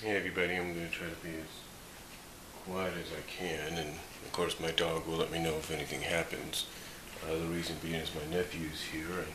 Hey everybody, I'm going to try to be as quiet as I can, and of course my dog will let me know if anything happens. The reason being is my nephew's here,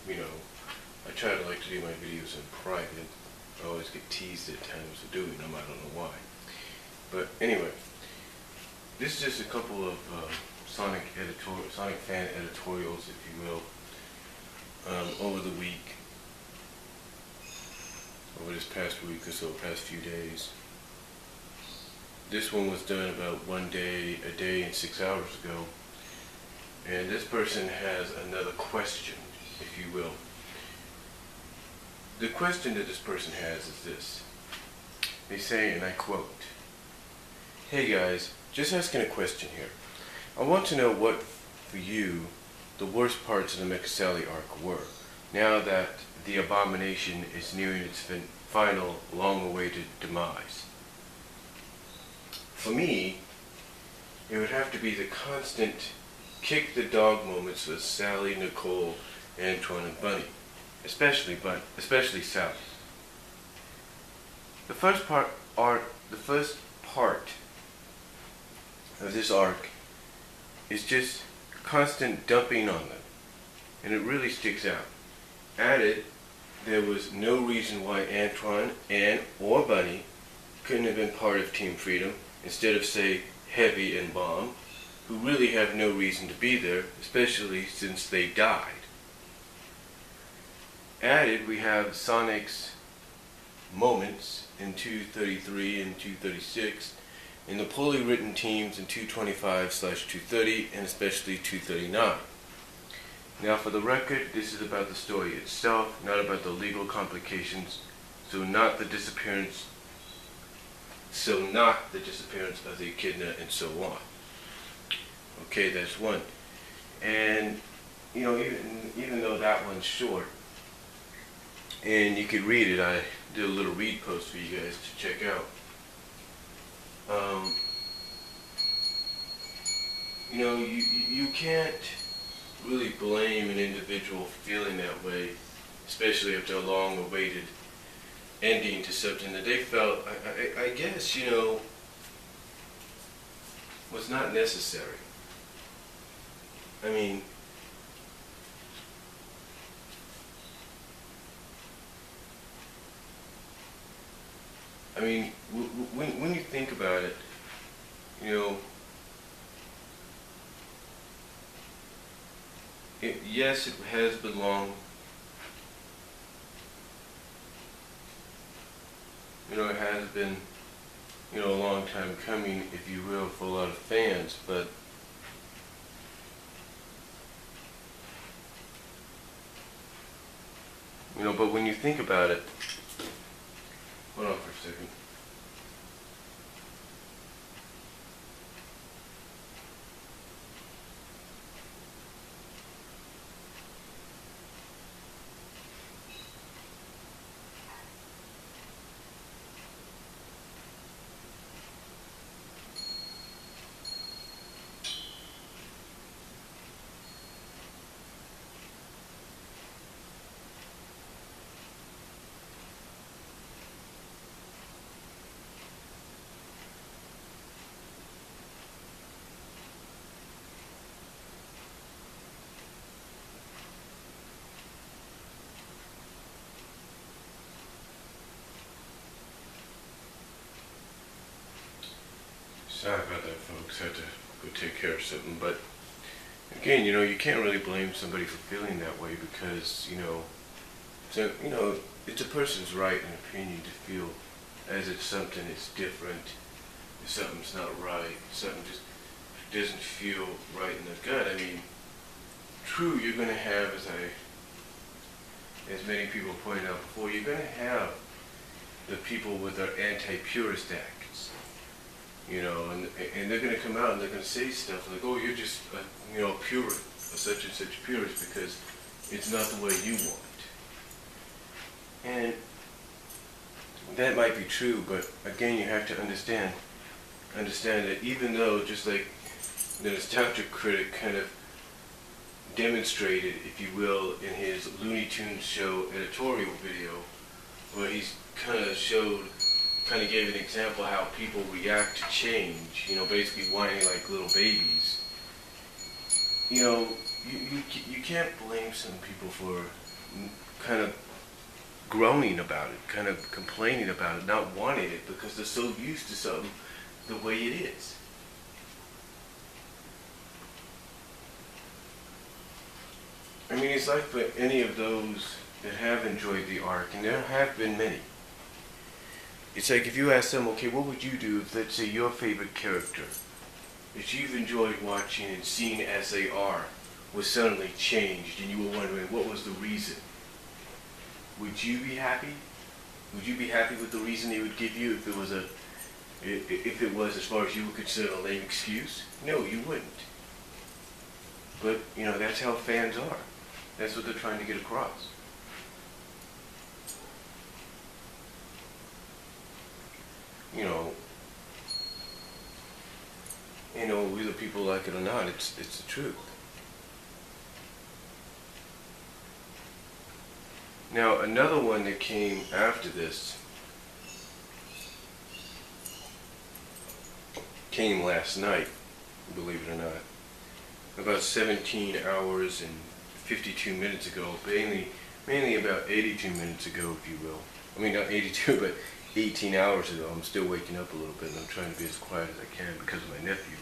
and I try to like to do my videos in private. I always get teased at times for doing them, I don't know why. But anyway, this is just a couple of Sonic fan editorials, if you will, over the week. Over this past week or so, past few days. This one was done about a day and 6 hours ago. And this person has another question, if you will. The question that this person has is this. They say, and I quote, "Hey guys, just asking a question here. I want to know what, for you, the worst parts of the Mecha Sally arc were, now that the abomination is nearing its final, long-awaited demise. For me, it would have to be the constant kick-the-dog moments with Sally, Nicole, Antoine, and Bunny, especially Sally. The first part of this arc is just constant dumping on them, and it really sticks out. Added, there was no reason why Antoine or Bunny couldn't have been part of Team Freedom instead of, say, Heavy and Bomb, who really have no reason to be there, especially since they died. Added, we have Sonic's moments in 233 and 236, and the poorly written teams in 225/230, and especially 239. Now, for the record, this is about the story itself, not about the legal complications, so not the disappearance of the echidna and so on. Okay, that's one. And, even though that one's short, and you could read it, I did a little read post for you guys to check out. You can't really blame an individual for feeling that way, especially after a long-awaited ending to something that they felt, I guess, was not necessary. I mean, when you think about it, yes, it has been long. It has been, a long time coming, if you will, for a lot of fans, but but when you think about it, hold on for a second. Sorry about that, folks. Had to go take care of something. But again, you can't really blame somebody for feeling that way because, it's a person's right and opinion to feel as if something is different, if something's not right, something just doesn't feel right in the gut. I mean, true, you're going to have, as many people pointed out before, you're going to have the people with their anti-purist acts. And they're going to come out and they're going to say stuff like, "Oh, you're just a purist, or such and such purist because it's not the way you want." And that might be true, but again, you have to understand that even though, just like the Nostalgia Critic kind of demonstrated, if you will, in his Looney Tunes show editorial video, where he's kind of showed kind of gave an example how people react to change, basically whining like little babies. You can't blame some people for kind of groaning about it, kind of complaining about it, not wanting it because they're so used to something the way it is. I mean, it's like for any of those that have enjoyed the arc, and there have been many. It's like if you ask them, okay, what would you do if, let's say, your favorite character that you've enjoyed watching and seeing as they are was suddenly changed, and you were wondering what was the reason? Would you be happy? Would you be happy with the reason they would give you if it was, as far as you were concerned, a lame excuse? No, you wouldn't. But, that's how fans are. That's what they're trying to get across. Whether people like it or not, it's the truth. Now, another one that came after this came last night, believe it or not, about 17 hours and 52 minutes ago, mainly about 82 minutes ago, if you will. I mean, not 82, but 18 hours ago. I'm still waking up a little bit, and I'm trying to be as quiet as I can because of my nephew.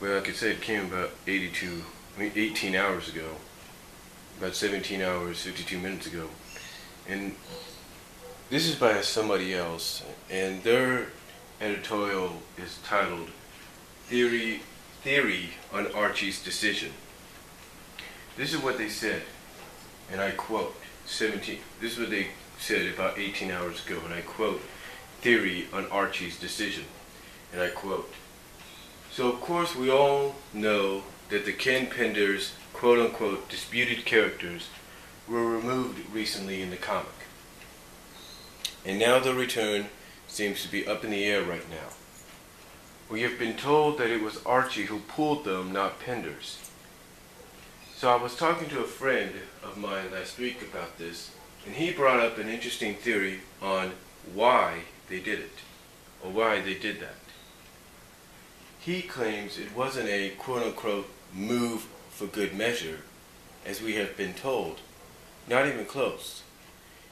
Well, like I said, it came about 18 hours ago, about 17 hours, 52 minutes ago. And this is by somebody else, and their editorial is titled Theory on Archie's Decision. This is what they said, and I quote, this is what they said about 18 hours ago, and I quote, Theory on Archie's Decision, and I quote, so of course we all know that the Ken Penders quote-unquote disputed characters were removed recently in the comic. And now their return seems to be up in the air right now. We have been told that it was Archie who pulled them, not Penders. So I was talking to a friend of mine last week about this, and he brought up an interesting theory on why they did it, or why they did that. He claims it wasn't a quote-unquote move for good measure, as we have been told. Not even close.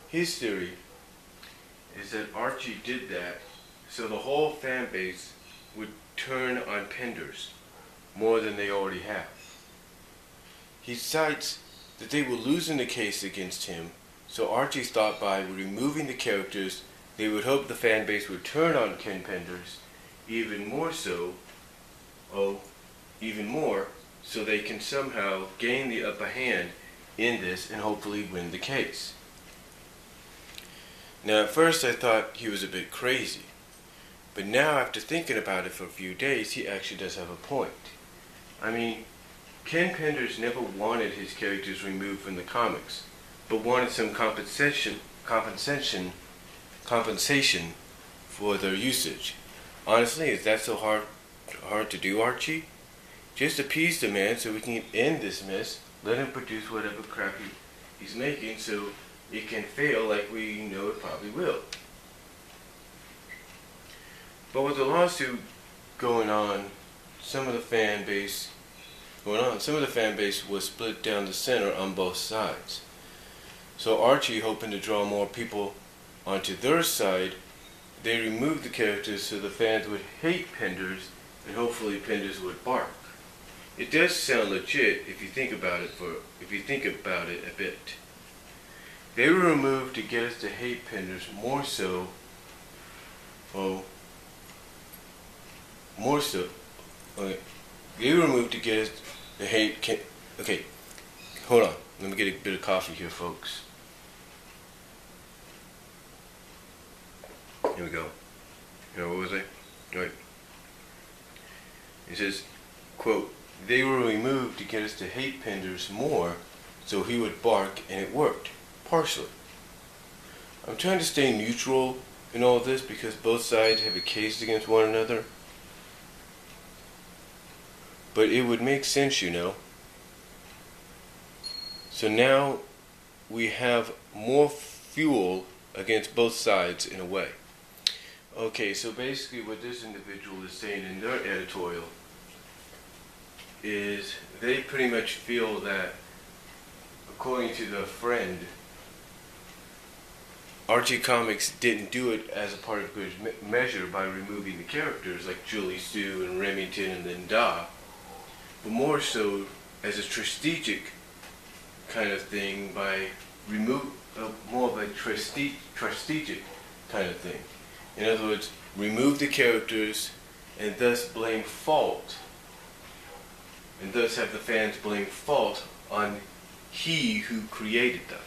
His theory is that Archie did that so the whole fan base would turn on Penders more than they already have. He cites that they were losing the case against him, so Archie thought by removing the characters, they would hope the fan base would turn on Ken Penders even more, so they can somehow gain the upper hand in this and hopefully win the case. Now, at first I thought he was a bit crazy, but now after thinking about it for a few days, he actually does have a point. I mean, Ken Penders never wanted his characters removed from the comics, but wanted some compensation for their usage. Honestly, is that so hard to do, Archie? Just appease the man so we can end this mess, let him produce whatever crap he's making so it can fail like we know it probably will. But with the lawsuit going on, some of the fan base was split down the center on both sides. So Archie, hoping to draw more people onto their side, they removed the characters so the fans would hate Penders and hopefully Penders would bark. It does sound legit if you think about it a bit. They were removed to get us to hate Penders more so. Okay. They were removed to get us to hate okay, hold on. Let me get a bit of coffee here, folks. Here we go. What was I? Right. It says, quote, they were removed to get us to hate Penders more so he would bark, and it worked. Partially. I'm trying to stay neutral in all this because both sides have a case against one another. But it would make sense, So now we have more fuel against both sides in a way. Okay, so basically what this individual is saying in their editorial is they pretty much feel that, according to the friend, Archie Comics didn't do it as a part of good measure by removing the characters like Julie Sue and Remington and then Da, but more so as a strategic kind of thing by more of a strategic kind of thing. In other words, remove the characters and thus blame fault, and thus have the fans blame fault on he who created them.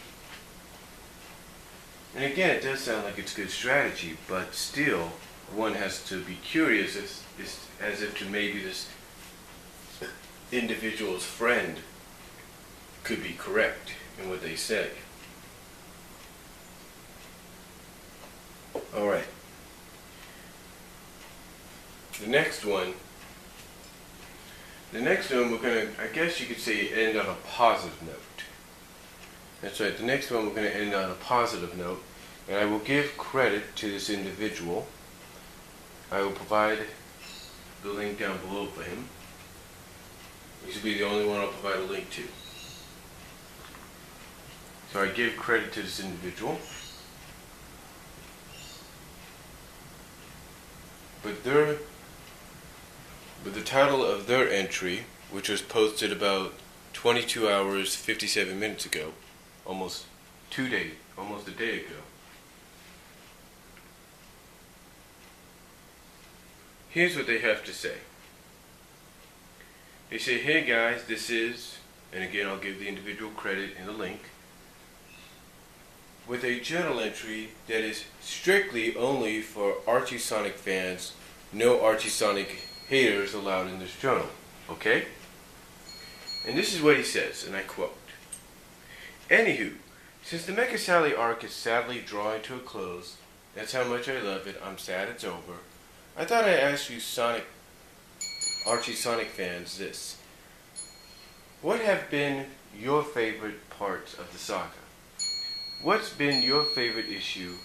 And again, it does sound like it's good strategy, but still, one has to be curious as if to maybe this individual's friend could be correct in what they say. Alright. The next one we're going to, I guess you could say, end on a positive note. That's right, the next one we're going to end on a positive note, and I will give credit to this individual. I will provide the link down below for him. This will be the only one I'll provide a link to. So I give credit to this individual. But the title of their entry, which was posted about 22 hours 57 minutes ago, almost a day ago. Here's what they have to say. They say, "Hey guys, this is," and again I'll give the individual credit in the link, "with a journal entry that is strictly only for Archie Sonic fans, no Archie Sonic haters allowed in this journal." Okay? And this is what he says, and I quote, "Anywho, since the Mecha Sally arc is sadly drawing to a close, that's how much I love it, I'm sad it's over, I thought I'd ask you Archie Sonic fans this. What have been your favorite parts of the saga? What's been your favorite issue,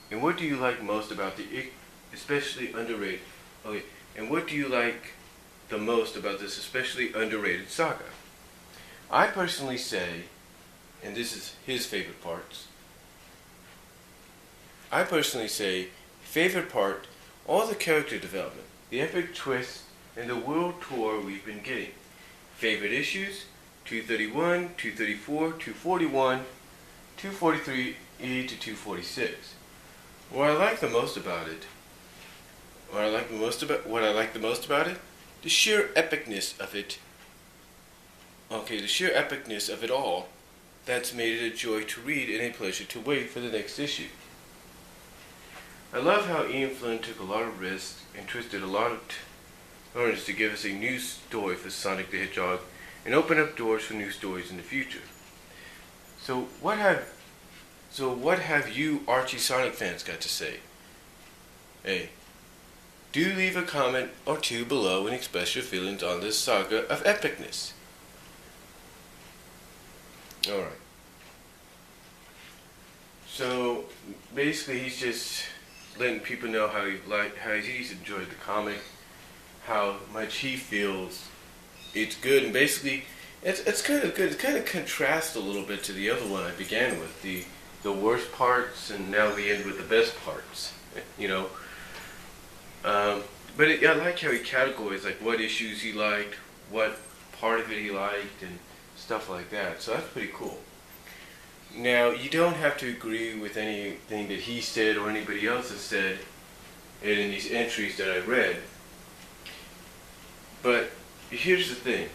and what do you like most about the especially underrated, and what do you like the most about this especially underrated saga? I personally say," and this is his favorite parts, "I personally say, favorite part, all the character development, the epic twist, and the world tour we've been getting. Favorite issues, 231, 234, 241, 243E to 246. What I like the most about it, the sheer epicness of it. Okay, the sheer epicness of it all, that's made it a joy to read and a pleasure to wait for the next issue. I love how Ian Flynn took a lot of risks and twisted a lot of turns to give us a new story for Sonic the Hedgehog and open up doors for new stories in the future. So what have you Archie Sonic fans got to say? Hey, do leave a comment or two below and express your feelings on this saga of epicness." Alright. So basically he's just letting people know how he's enjoyed the comic, how much he feels it's good, and basically it's kind of good. It kind of contrasts a little bit to the other one I began with, the worst parts, and now we end with the best parts. You know, but I like how he categorized like what issues he liked, what part of it he liked, and stuff like that. So that's pretty cool. Now, you don't have to agree with anything that he said or anybody else has said in these entries that I read. But here's the thing.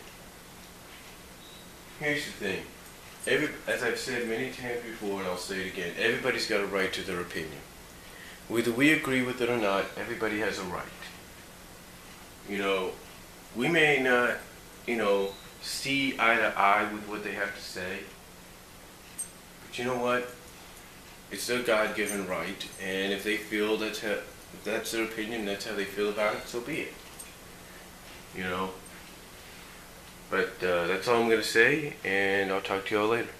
As I've said many times before, and I'll say it again, everybody's got a right to their opinion. Whether we agree with it or not, everybody has a right. You know, we may not, see eye to eye with what they have to say. But you know what? It's their God-given right, and if they feel if that's their opinion, that's how they feel about it, so be it. But that's all I'm going to say, and I'll talk to y'all later.